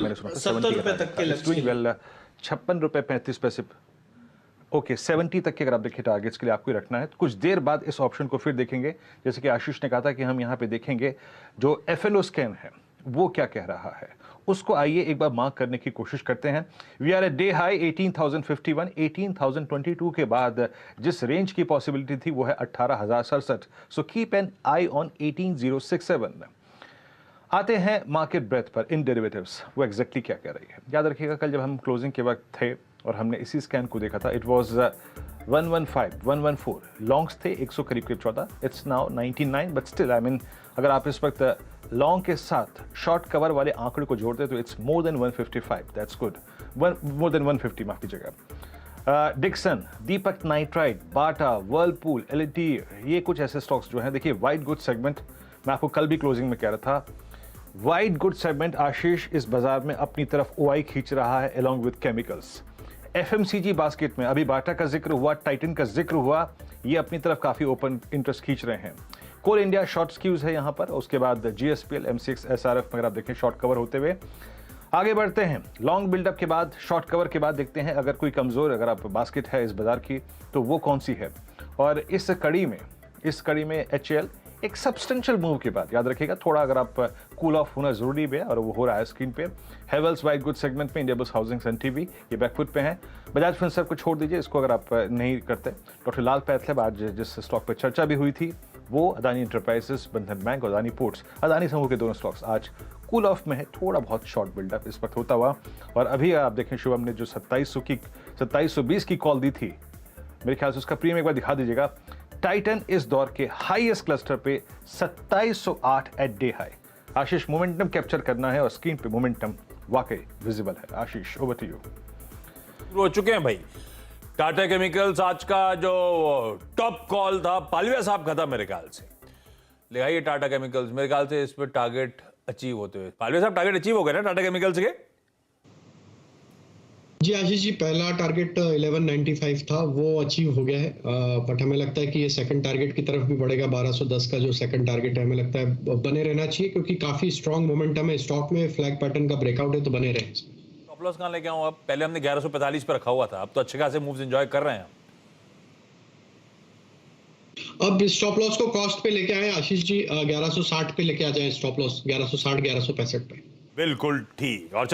मैंने सुना था 70 रुपए तक के लक्ष्य के लिए। वेल 56 रुपए 35 पैसे। ओके 70 तक के अगर आप देखिए टारगेट्स के लिए आपको ही रखना है तो कुछ देर बाद इस ऑप्शन को फिर देखेंगे। जैसे कि आशीष ने कहा था कि हम यहाँ पे देखेंगे जो FNO स्कैन है वो क्या कह रहा है, उसको आइए एक बार मार्क करने की कोशिश करते हैं। We are a day high 18,051, 18,022 के बाद जिस रेंज की पॉसिबिलिटी थी वो है 18,067। So keep an I on 18,067। आते हैं मार्केट ब्रेथ पर इन डेरिवेटिव्स, वो एग्जैक्टली क्या कह रही है। याद रखिएगा कल जब हम क्लोजिंग के वक्त थे और हमने इसी स्कैन को देखा था, इट वाज 115 114 लॉन्ग्स थे 100 करीब 14। It's now 99, but still I mean अगर आप इस वक्त लॉन्ग के साथ शॉर्ट कवर वाले आंकड़े को जोड़ते तो it's more than 155। That's good, more than 150 माफ कीजिएगा। डिक्सन, दीपक नाइट्राइट, बाटा, वर्लपूल, एलईडी, ये कुछ ऐसे स्टॉक्स जो हैं। देखिए वाइट गुड सेगमेंट, मैं आपको कल भी क्लोजिंग में कह रहा था, वाइट गुड सेगमेंट आशीष इस बाजार में अपनी तरफ ओआई खींच रहा है along with chemicals. FMCG basket में अभी बाटा का जिक्र हुआ, टाइटन का जिक्र हुआ, ये अपनी तरफ काफी ओपन इंटरेस्ट खींच रहे हैं। कोल इंडिया शॉर्ट स्क्यूज है यहां पर, उसके बाद जीएसपीएल, एमसीएक्स, एसआरएफ अगर आप देखें शॉर्ट कवर होते हुए। आगे बढ़ते हैं, लॉन्ग बिल्डअप के बाद शॉर्ट कवर के बाद देखते हैं अगर कोई कमजोर अगर आप बास्केट है इस बाजार की तो वो कौन सी है। और इस कड़ी में एचएल एक सब्सटेंशियल मूव के बाद, याद रखिएगा थोड़ा अगर आप कूल ऑफ होना जरूरी भी है और वो हो रहा है स्क्रीन पे। हेवल्स वाइट गुड सेगमेंट में इंडियाबुल्स हाउसिंग, सन टीवी ये बैकफुट पे हैं। बजाज फिनसर्व को छोड़ दीजिए, इसको अगर आप नहीं करते। डॉक्टर लाल पैथलेब, आज जिस स्टॉक पर चर्चा भी हुई थी वो अदानी इंटरप्राइजेस, बंधन बैंक और अदानी पोर्ट्स, अदानी समूह के दोनों स्टॉक्स आज कूल ऑफ में है, थोड़ा बहुत शॉर्ट बिल्डअप इस वक्त होता हुआ। और अभी आप देखें शुभम ने जो 2720 की कॉल दी थी, मेरे ख्याल से उसका प्रीमियम एक बार दिखा दीजिएगा। टाइटन इस दौर के हाईएस्ट क्लस्टर पे 2708 एट डे हाई। आशीष, मोमेंटम कैप्चर करना है और स्क्रीन पे मोमेंटम वाकई विजिबल है। आशीष, ओवर टू यू। हो चुके हैं भाई। टाटा केमिकल्स आज का जो टॉप कॉल था, पालविया साहब का था मेरे ख्याल से। लगाइए टाटा केमिकल्स, मेरे ख्याल से इस पर टारगेट अचीव होते हुए। पालविया साहब टारगेट अचीव हो गए ना टाटा केमिकल्स के? जी आशीष जी, पहला टारगेट 1195 था, वो अचीव हो गया है। बट हमें लगता है कि ये सेकंड टारगेट की तरफ भी बढ़ेगा। 1210 का जो सेकंड टारगेट है हमें लगता है बने रहना चाहिए, क्योंकि काफी स्ट्रांग मोमेंटम है स्टॉक में। फ्लैग पैटर्न का ब्रेकआउट है तो बने रहे। स्टॉप लॉस कहां लेके आऊं? अब पहले हमने 1145 पर रखा हुआ था, अब तो अच्छे खासे मूव्स एंजॉय कर रहे हैं। अब स्टॉप लॉस को कॉस्ट पे लेके आए आशीष जी, 1160 पे लेके आ जाए स्टॉप लॉस, 1160 1165 पे। बिल्कुल ठीक। और